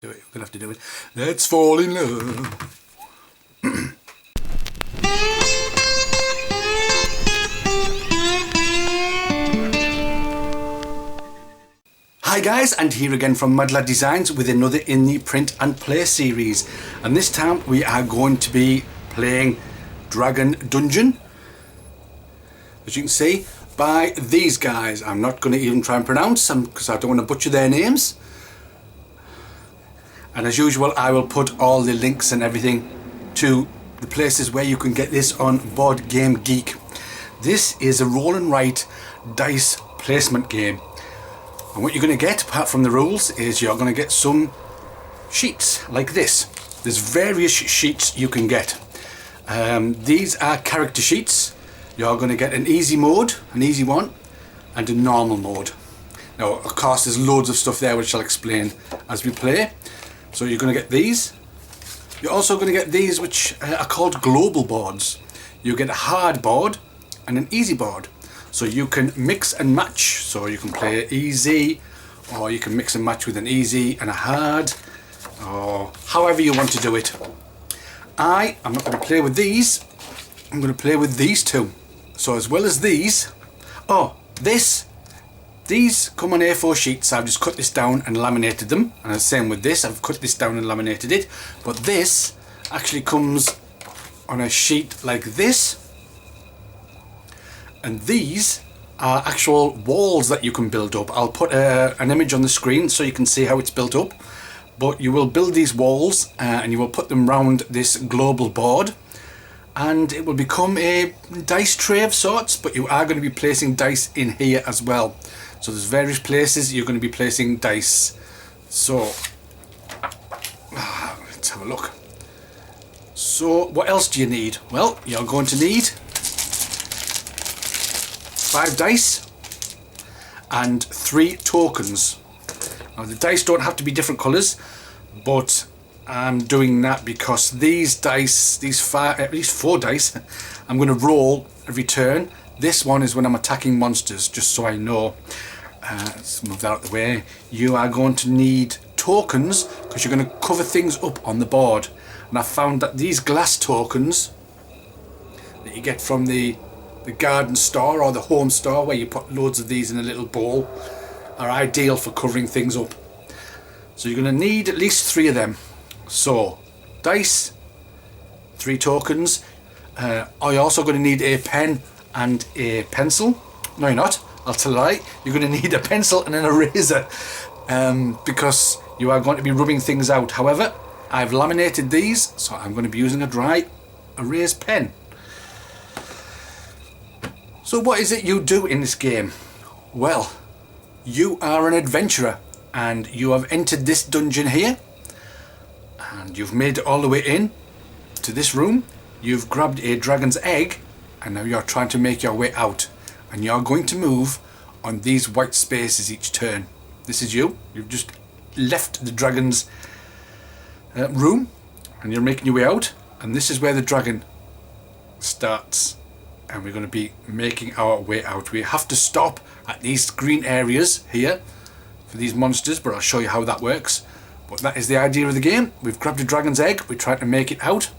Do it. We're gonna have to do it. Let's fall in love. Hi guys, and here again from Mad Lad Designs with another in the print and play series, and this time we are going to be playing Dragon Dungeon, as you can see, by these guys. I'm not going to even try and pronounce them because I don't want to butcher their names. And as usual, I will put all the links and everything to the places where you can get this on Board Game Geek. This is a roll and write dice placement game. And what you're going to get, apart from the rules, is you're going to get some sheets like this. There's various sheets you can get. These are character sheets. You're going to get an easy mode, an easy one, and a normal mode. Now, of course, there's loads of stuff there which I'll explain as we play. So you're going to get these. You're also going to get these which are called global boards. You get a hard board and an easy board. So you can mix and match. So you can play easy, or you can mix and match with an easy and a hard, or however you want to do it. I am not going to play with these. I'm going to play with these two. So as well as these, these come on A4 sheets. I've just cut this down and laminated them, and the same with this. I've cut this down and laminated it, but this actually comes on a sheet like this, and these are actual walls that you can build up. I'll put an image on the screen so you can see how it's built up, but you will build these walls and you will put them round this global board, and it will become a dice tray of sorts, but you are going to be placing dice in here as well. So there's various places you're going to be placing dice. So let's have a look. So what else do you need? Well, you're going to need 5 dice and 3 tokens. Now the dice don't have to be different colours, but I'm doing that because these dice, at least 4 dice, I'm going to roll every turn. This one is when I'm attacking monsters, just so I know. Let's move that out of the way. You are going to need tokens because you're going to cover things up on the board. And I found that these glass tokens that you get from the garden store or the home store, where you put loads of these in a little bowl, are ideal for covering things up. So you're going to need at least 3 of them. So dice, 3 tokens. Are you also going to need a pen and a pencil? No, you're not. I'll tell you a lie. You're going to need a pencil and an eraser because you are going to be rubbing things out. However, I've laminated these, so I'm going to be using a dry erase pen. So what is it you do in this game? Well, you are an adventurer and you have entered this dungeon here, and you've made it all the way in to this room. You've grabbed a dragon's egg, and now you're trying to make your way out, and you're going to move on these white spaces each turn. This is you. You've just left the dragon's room, and you're making your way out, and this is where the dragon starts, and we're going to be making our way out. We have to stop at these green areas here for these monsters, but I'll show you how that works. But that is the idea of the game. We've grabbed a dragon's egg, we try to make it out,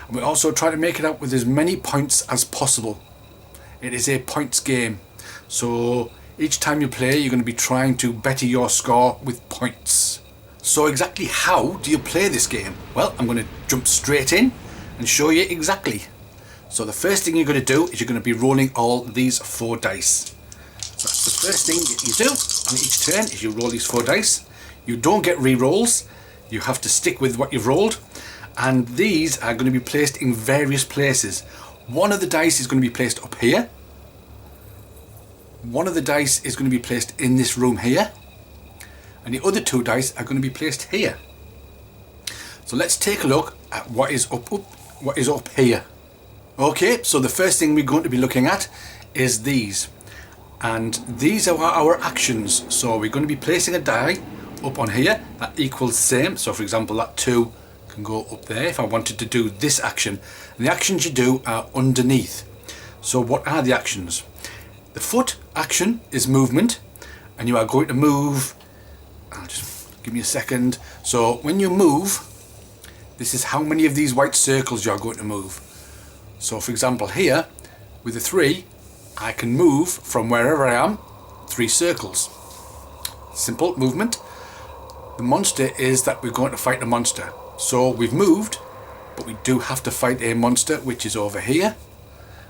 and we also try to make it out with as many points as possible. It is a points game, so each time you play you're going to be trying to better your score with points. So exactly how do you play this game? Well, I'm going to jump straight in and show you exactly. So the first thing you're going to do is you're going to be rolling all these 4 dice. So that's the first thing you do on each turn, is you roll these 4 dice. You don't get re-rolls, you have to stick with what you've rolled, and these are going to be placed in various places. One of the dice is going to be placed up here. One of the dice is going to be placed in this room here, and the other 2 dice are going to be placed here. So let's take a look at what is up here. Okay, so the first thing we're going to be looking at is these, and these are our actions. So we're going to be placing a die up on here that equals the same. So for example, that 2 can go up there if I wanted to do this action, and the actions you do are underneath. So what are the actions? The foot action is movement, and you are going to move, I'll just Give me a second. So when you move, this is how many of these white circles you're going to move. So for example here, with the 3, I can move from wherever I am 3 circles. Simple movement. The monster is that we're going to fight a monster. So we've moved, but we do have to fight a monster, which is over here.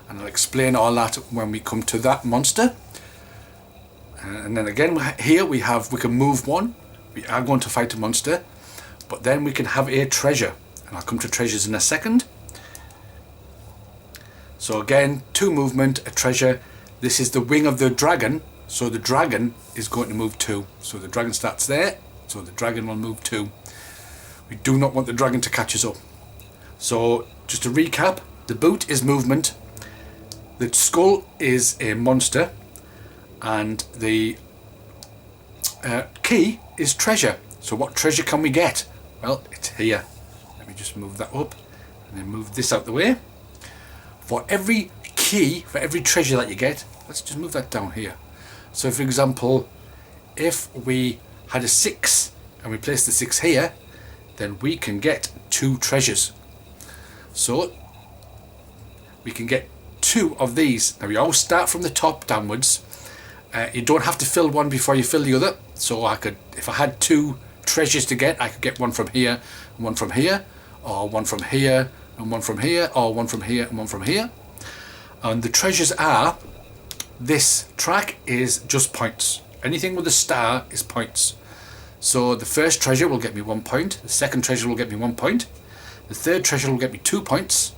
And I'll explain all that when we come to that monster. And then again here we can move 1. We are going to fight a monster, but then we can have a treasure. And I'll come to treasures in a second. So again, 2 movement, a treasure. This is the wing of the dragon. So the dragon is going to move 2. So the dragon starts there. So the dragon will move 2. We do not want the dragon to catch us up. So just to recap, the boot is movement. The skull is a monster. And the key is treasure. So what treasure can we get? Well, it's here. Let me just move that up. And then move this out the way. For every key, for every treasure that you get, let's just move that down here. So for example, if we had a 6 and we place the 6 here, then we can get 2 treasures. So we can get 2 of these. Now we always start from the top downwards. You don't have to fill one before you fill the other. So I could, if I had 2 treasures to get, I could get one from here and one from here, or one from here and one from here, or one from here and one from here. And the treasures are, this track is just points. Anything with a star is points. So the first treasure will get me 1 point, the second treasure will get me 1 point, the third treasure will get me 2 points,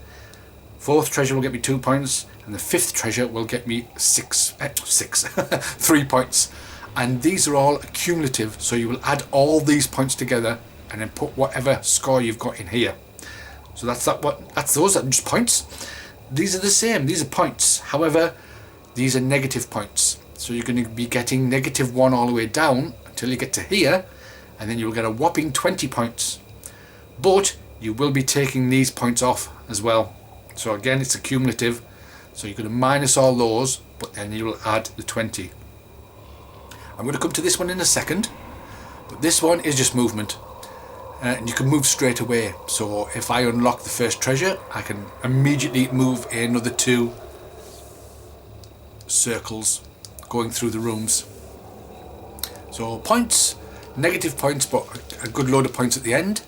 fourth treasure will get me 2 points, and the fifth treasure will get me 3 points. And these are all cumulative, so you will add all these points together and then put whatever score you've got in here. So those are just points. These are the same, these are points. However, these are negative points. So you're going to be getting -1 all the way down until you get to here, and then you'll get a whopping 20 points. But you will be taking these points off as well. So again, it's a cumulative. So you're going to minus all those, but then you will add the 20. I'm going to come to this one in a second, but this one is just movement. And you can move straight away. So if I unlock the first treasure, I can immediately move another 2 circles going through the rooms. So points, negative points, but a good load of points at the end,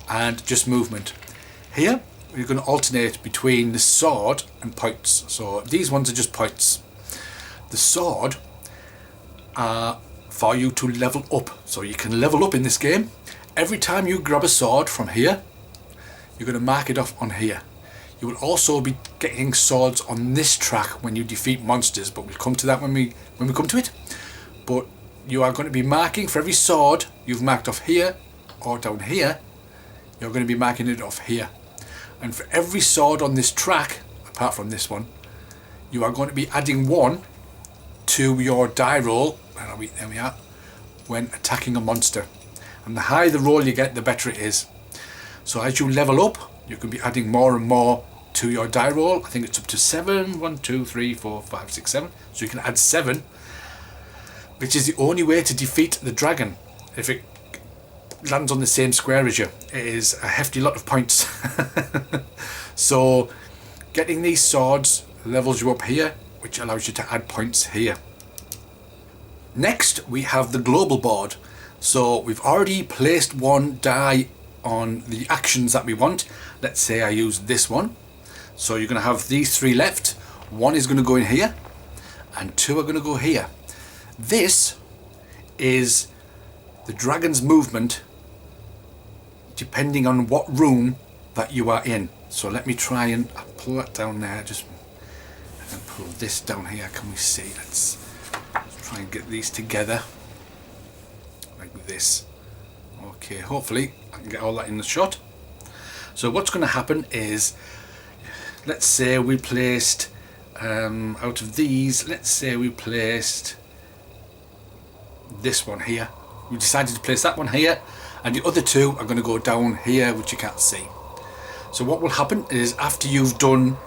and just movement. Here we're going to alternate between the sword and points. So these ones are just points. The sword are for you to level up. So you can level up in this game. Every time you grab a sword from here, you're going to mark it off on here. You will also be getting swords on this track when you defeat monsters, but we'll come to that when we come to it. But you are going to be marking for every sword you've marked off here or down here, you're going to be marking it off here. And for every sword on this track, apart from this one, you are going to be adding 1 to your die roll. There we are. When attacking a monster. And the higher the roll you get, the better it is. So as you level up, you can be adding more and more to your die roll. I think it's up to 7. 1, 2, 3, 4, 5, 6, 7. So you can add 7, which is the only way to defeat the dragon. If it lands on the same square as you, it is a hefty lot of points. So getting these swords levels you up here, which allows you to add points here. Next we have the global board. So we've already placed 1 die on the actions that we want. Let's say I use this one. So you're going to have these 3 left. 1 is going to go in here and 2 are going to go here. This is the dragon's movement depending on what room that you are in. So let me try and pull that down there. Just pull this down here. Can we see? Let's try and get these together like this. Okay, hopefully I can get all that in the shot. So what's going to happen is, let's say we placed out of these, let's say we placed this one here. We decided to place that one here, and the other 2 are going to go down here, which you can't see. So what will happen is, after you've done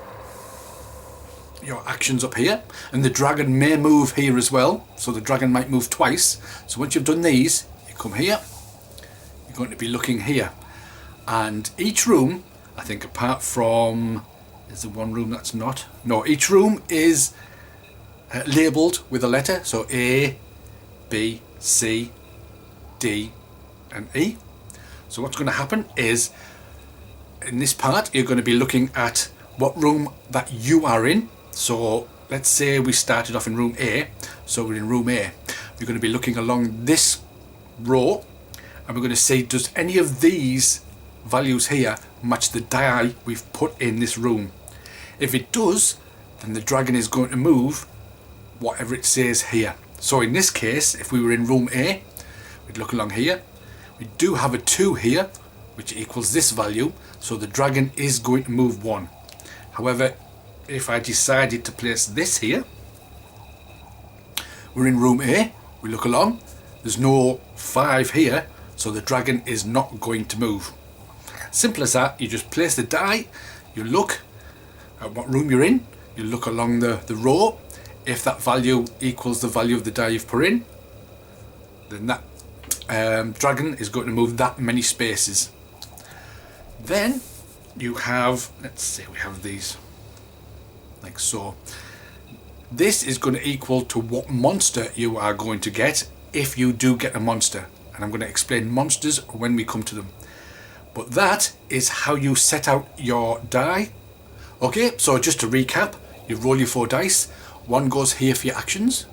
your actions up here, and the dragon may move here as well, so the dragon might move twice. So once you've done these, you come here going to be looking here. And each room, I think apart from, is there one room that's not? No, each room is labelled with a letter. So A, B, C, D and E. So what's going to happen is, in this part, you're going to be looking at what room that you are in. So let's say we started off in room A, so we're in room A. We're going to be looking along this row and we're going to see, does any of these values here match the die we've put in this room? If it does, then the dragon is going to move whatever it says here. So in this case, if we were in room A, we'd look along here. We do have a 2 here, which equals this value, so the dragon is going to move 1. However, if I decided to place this here, we're in room A, we look along, there's no 5 here, so the dragon is not going to move. Simple as that. You just place the die, you look at what room you're in, you look along the row. If that value equals the value of the die you've put in, then that dragon is going to move that many spaces. Then you have, let's say we have these like so. This is going to equal to what monster you are going to get if you do get a monster, and I'm going to explain monsters when we come to them. But that is how you set out your die. Okay, so just to recap, you roll your 4 dice. 1 goes here for your actions,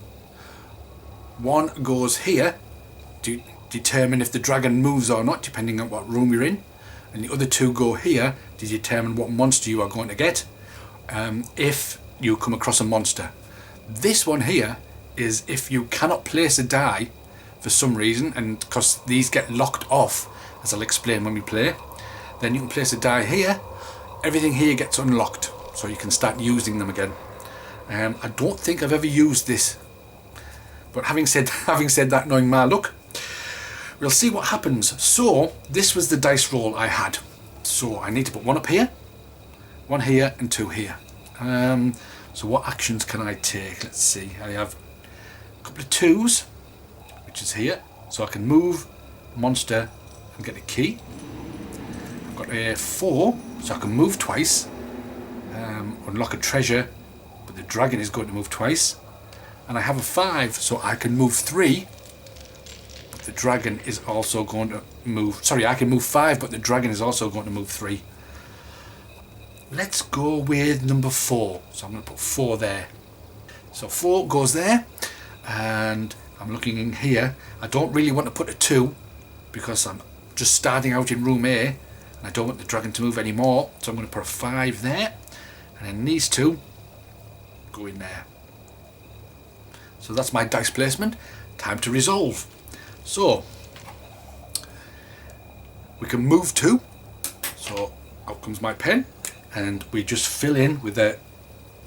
1 goes here to determine if the dragon moves or not, depending on what room you're in, and the other 2 go here to determine what monster you are going to get if you come across a monster. This one here is if you cannot place a die for some reason, and because these get locked off, as I'll explain when we play, then you can place a die here, everything here gets unlocked, so you can start using them again. I don't think I've ever used this, but having said that, knowing my luck, we'll see what happens. So this was the dice roll I had. So I need to put 1 up here, 1 here and 2 here. So what actions can I take? Let's see. I have a couple of 2s, which is here, so I can move monster and get a key. I've got a 4, so I can move twice, unlock a treasure, but the dragon is going to move twice. And I have a 5, so I can move 3, but the dragon is also going to move, sorry, I can move 5, but the dragon is also going to move 3. Let's go with number 4, so I'm going to put 4 there. So 4 goes there, and I'm looking in here. I don't really want to put a 2 because I'm just starting out in room A and I don't want the dragon to move anymore, so I'm going to put a 5 there, and then these 2 go in there. So that's my dice placement. Time to resolve. So we can move 2, so out comes my pen and we just fill in with a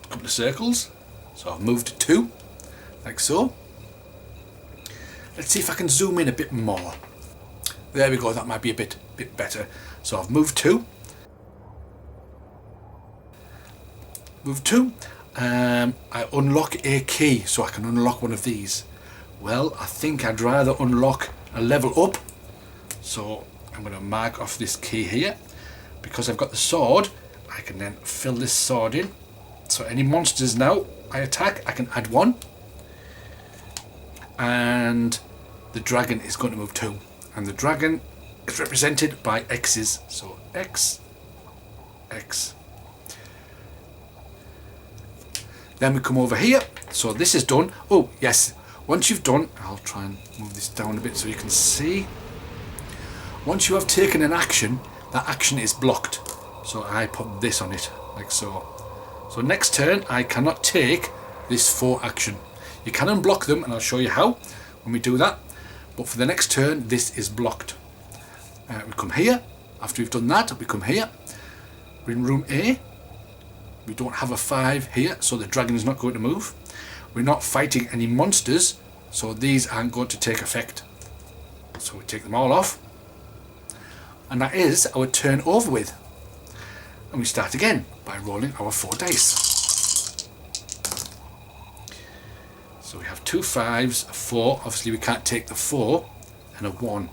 couple of circles. So I've moved 2 like so. Let's see if I can zoom in a bit more. There we go, that might be a bit better. So I've moved 2. Move 2. I unlock a key, so I can unlock one of these. Well, I think I'd rather unlock a level up. So I'm going to mark off this key here. Because I've got the sword, I can then fill this sword in. So any monsters now I attack, I can add 1. And the dragon is going to move 2. And the dragon is represented by X's. So X, X. Then we come over here. So this is done. Oh, yes. Once you've done, I'll try and move this down a bit so you can see. Once you have taken an action, that action is blocked. So I put this on it, like so. So next turn, I cannot take this 4 action. You can unblock them, and I'll show you how when we do that. But for the next turn, this is blocked. We come here. After we've done that, we come here. We're in room A. We don't have a 5 here, so the dragon is not going to move. We're not fighting any monsters, so these aren't going to take effect. So we take them all off. And that is our turn over with. And we start again by rolling our 4 dice. So we have 2 5s, a 4. Obviously we can't take the 4, and a 1.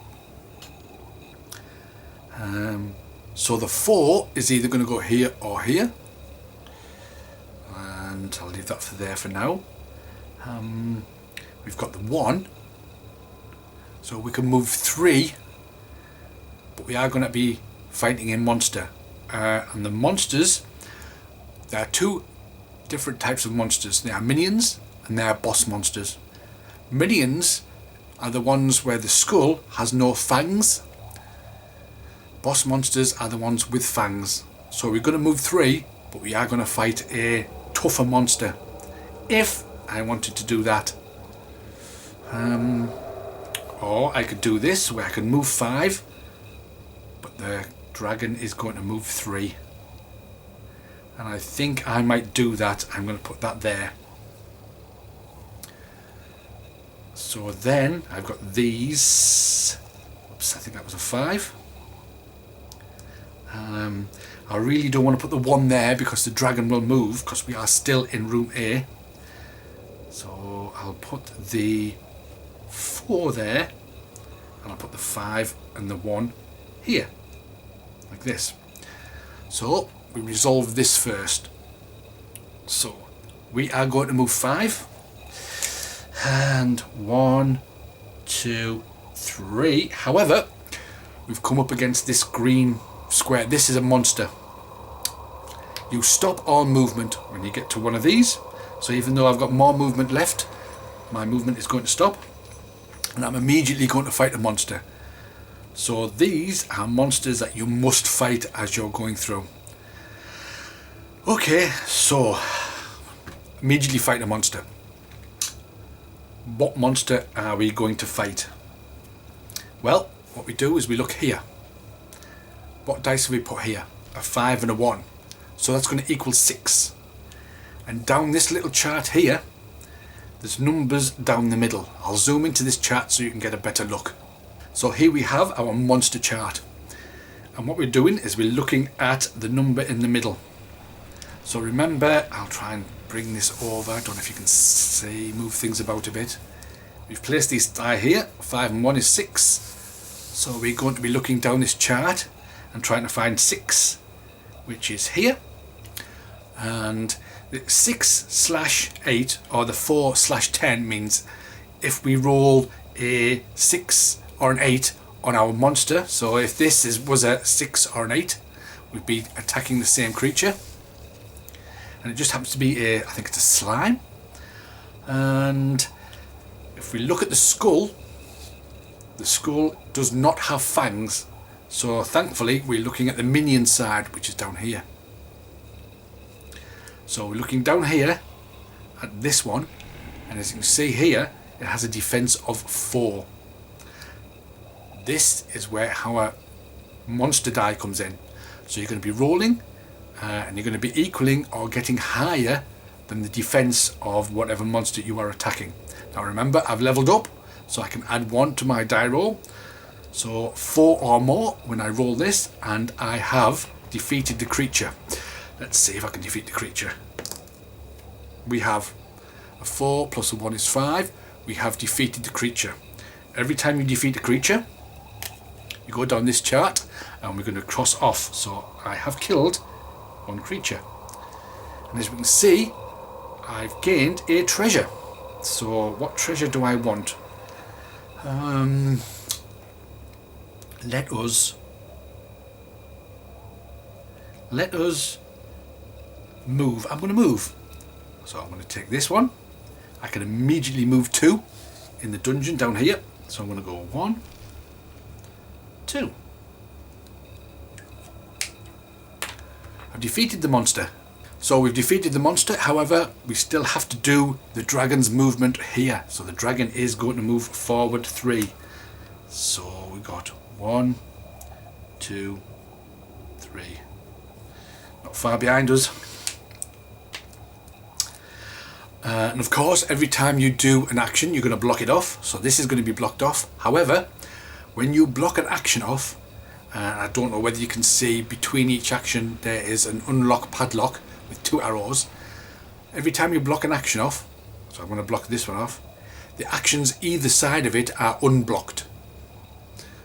So the 4 is either going to go here or here. And I'll leave that for there for now. We've got the 1. So we can move 3. But we are going to be fighting a monster. And the monsters, there are 2 different types of monsters. There are minions and there are boss monsters. Minions are the ones where the skull has no fangs. Boss monsters are the ones with fangs. So we're going to move 3, but we are going to fight a tougher monster. If I wanted to do that. Or I could do this, where I can move 5, but the dragon is going to move 3. And I think I might do that. I'm going to put that there. So then I've got these. Oops, I think that was a 5. I really don't want to put the 1 there because the dragon will move, because we are still in room A. So I'll put the 4 there, and I'll put the 5 and the 1 here, like this. So we resolve this first. So we are going to move 5, and 1, 2, 3. However, we've come up against this green square. This is a monster. You stop all movement when you get to one of these. So even though I've got more movement left, my movement is going to stop, and I'm immediately going to fight a monster. So these are monsters that you must fight as you're going through. Okay, so immediately fight a monster. What monster are we going to fight? Well, what we do is we look here. What dice have we put here? A 5 and a 1. So that's going to equal 6. And down this little chart here, there's numbers down the middle. I'll zoom into this chart so you can get a better look. So here we have our monster chart. And what we're doing is we're looking at the number in the middle. So remember, I'll try and bring this over. I don't know if you can see, move things about a bit. We've placed these die here. 5 and 1 is 6. So we're going to be looking down this chart and trying to find 6, which is here. And the 6/8 or the 4/10 means if we roll a 6 or an 8 on our monster, so if this was a 6 or an 8, we'd be attacking the same creature. And it just happens to be I think it's a slime. And if we look at the skull does not have fangs. So thankfully we're looking at the minion side, which is down here. So we're looking down here at this one, and as you can see here, it has a defense of 4. This is where our monster die comes in. So you're going to be rolling, and you're going to be equaling or getting higher than the defense of whatever monster you are attacking. Now remember, I've leveled up, so I can add 1 to my die roll. So 4 or more when I roll this, and I have defeated the creature. Let's see if I can defeat the creature. We have a 4 plus a 1 is 5. We have defeated the creature. Every time you defeat a creature, you go down this chart and we're going to cross off. So I have killed 1 creature. And as we can see, I've gained a treasure. So what treasure do I want? Let us move. I'm going to move. So I'm going to take this one. I can immediately move 2 in the dungeon down here. So I'm going to go 1, 2. I've defeated the monster. So we've defeated the monster. However, we still have to do the dragon's movement here. So the dragon is going to move forward 3. So we got 1, 2, 3. Not far behind us. And of course, every time you do an action, you're going to block it off. So this is going to be blocked off. However, when you block an action off, and I don't know whether you can see between each action, there is an unlock padlock with 2 arrows. Every time you block an action off, so I'm going to block this one off, the actions either side of it are unblocked.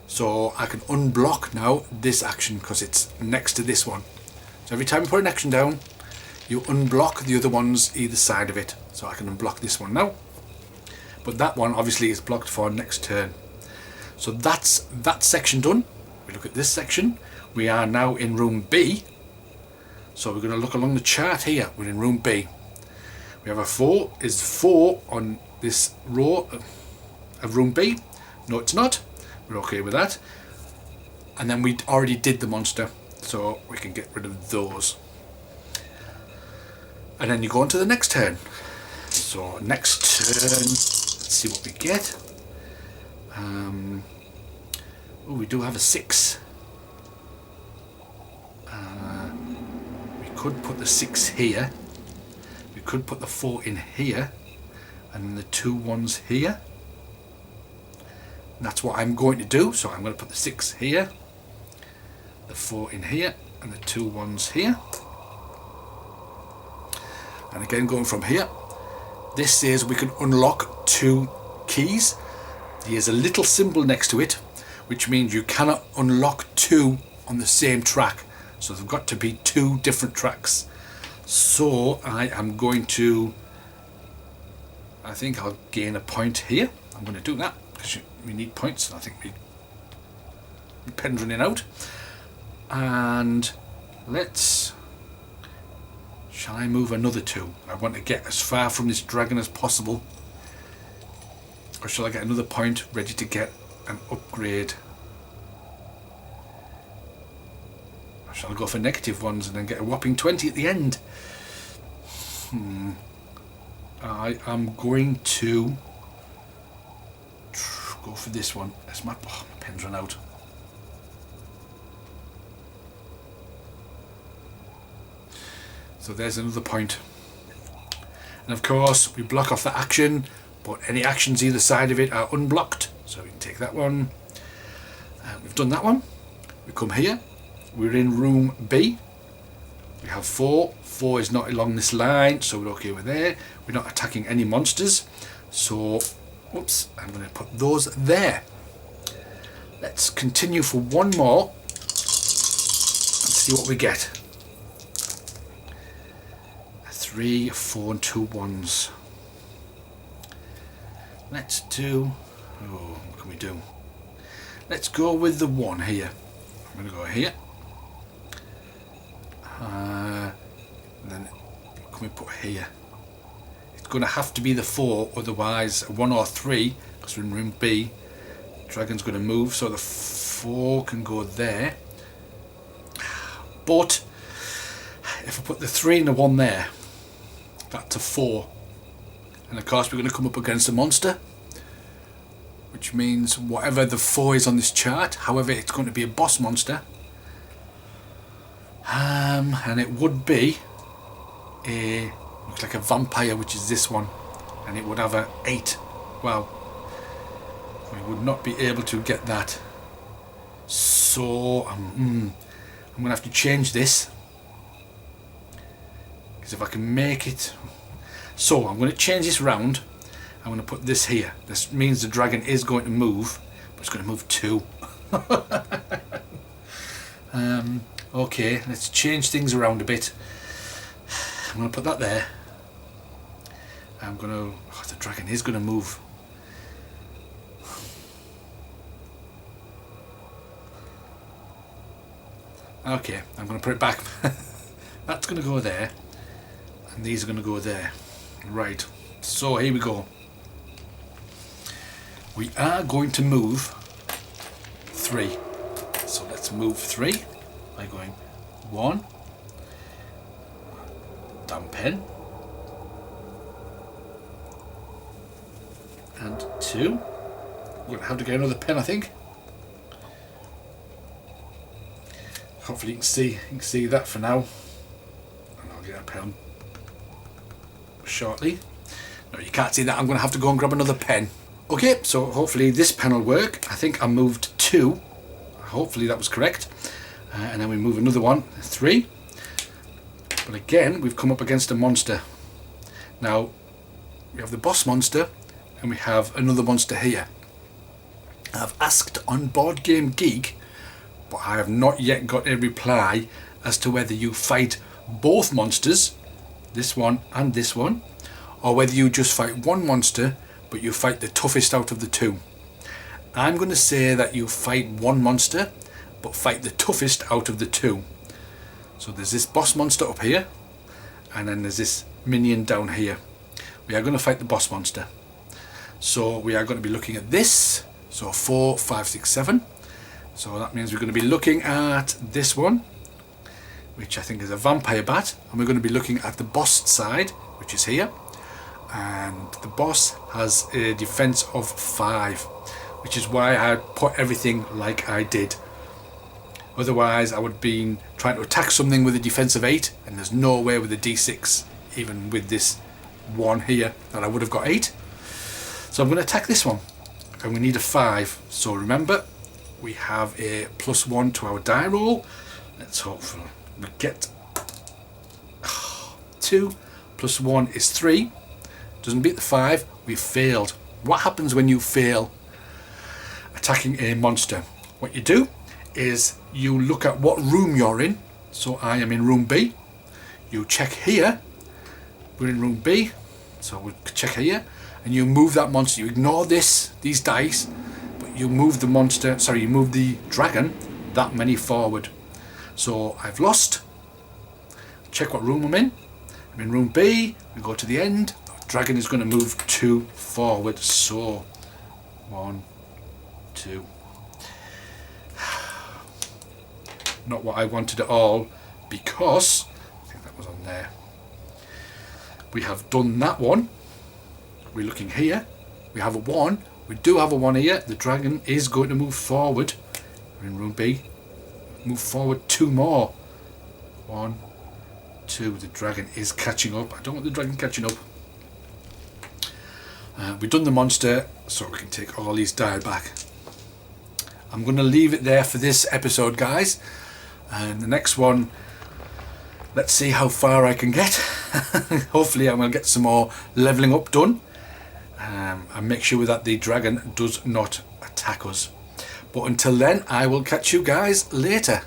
So I can unblock now this action because it's next to this one. So every time you put an action down, you unblock the other ones either side of it. So I can unblock this one now. But that one obviously is blocked for next turn. So that's that section done. We look at this section. We are now in room B. So we're going to look along the chart here. We're in room B. We have a 4. Is 4 on this row of room B? No, it's not. We're okay with that. And then we already did the monster, so we can get rid of those. And then you go on to the next turn. So next turn, let's see what we get. Oh, we do have a 6. We could put the 6 here. We could put the 4 in here, and then the 2 ones here. And that's what I'm going to do. So I'm going to put the 6 here, the 4 in here, and the 2 ones here. And again, going from here, this says we can unlock 2 keys. There's a little symbol next to it, which means you cannot unlock 2 on the same track. So there've got to be 2 different tracks. So I am going to, I think I'll gain a point here. I'm going to do that because we need points. I think my pen's running out. And let's, shall I move another 2? I want to get as far from this dragon as possible. Or shall I get another point ready to get an upgrade? Or shall I go for negative ones and then get a whopping 20 at the end? I am going to go for this one. As my pen's run out. So there's another point. And of course we block off the action, but any actions either side of it are unblocked. So we can take that one. We've done that one. We come here. We're in room B. We have 4. 4 is not along this line, so we're okay with there. We're not attacking any monsters. So, oops, I'm going to put those there. Let's continue for one more and see what we get. 3, 4 and 2 ones. Let's do, oh, what can we do? Let's go with the 1 here. I'm going to go here. And then what can we put here? It's going to have to be the 4, otherwise 1 or 3, because we're in room B. Dragon's going to move, so the 4 can go there. But if I put the 3 and the 1 there, that's a 4. And of course we're going to come up against a monster, which means whatever the 4 is on this chart, however it's going to be a boss monster. And it would be a, looks like a vampire, which is this one, and it would have a 8. Well, we would not be able to get that. So I'm going to have to change this, because if I can make it, so I'm going to change this round. I'm going to put this here. This means the dragon is going to move, but it's going to move 2. Okay, let's change things around a bit. I'm going to put that there. I'm going to, oh, the dragon is going to move. Okay, I'm going to put it back. That's going to go there, and these are going to go there. Right, so here we go. We are going to move 3. So let's move 3 by going 1, down pen, and 2. We're going to have to get another pen, I think. Hopefully you can see that for now, and I'll get a pen shortly. No, you can't see that. I'm going to have to go and grab another pen. Okay, so hopefully this pen will work. I think I moved 2. Hopefully that was correct. And then we move another one, 3. But again, we've come up against a monster. Now, we have the boss monster, and we have another monster here. I've asked on Board Game Geek, but I have not yet got a reply as to whether you fight both monsters, this one and this one, or whether you just fight one monster but you fight the toughest out of the two. I'm going to say that you fight one monster but fight the toughest out of the two. So there's this boss monster up here, and then there's this minion down here. We are going to fight the boss monster. So we are going to be looking at this. So 4, 5, 6, 7. So that means we're going to be looking at this one, which I think is a vampire bat, and we're going to be looking at the boss side, which is here. And the boss has a defense of 5, which is why I put everything like I did. Otherwise I would have been trying to attack something with a defense of 8, and there's no way with a d6, even with this one here, that I would have got 8. So I'm going to attack this one, and we need a 5. So remember, we have a +1 to our die roll. Let's hope we get 2 + 1 is 3. Doesn't beat the 5. We failed. What happens when you fail attacking a monster? What you do is you look at what room you're in. So I am in room B. You check here. We're in room B. So we'll check here, and you move that monster. You ignore these dice, but you move the monster. Sorry, you move the dragon that many forward. So I've lost. Check what room I'm in. I'm in room B. We go to the end. The dragon is going to move 2 forward. So 1, 2. Not what I wanted at all, because I think that was on there. We have done that one. We're looking here. We have a 1. We do have a 1 here. The dragon is going to move forward. We're in room B. Move forward 2 more. 1, 2. The dragon is catching up. I don't want the dragon catching up. We've done the monster, so we can take all these die back. I'm going to leave it there for this episode, guys. And the next one, let's see how far I can get. Hopefully I'm going to get some more leveling up done, and make sure that the dragon does not attack us. But until then, I will catch you guys later.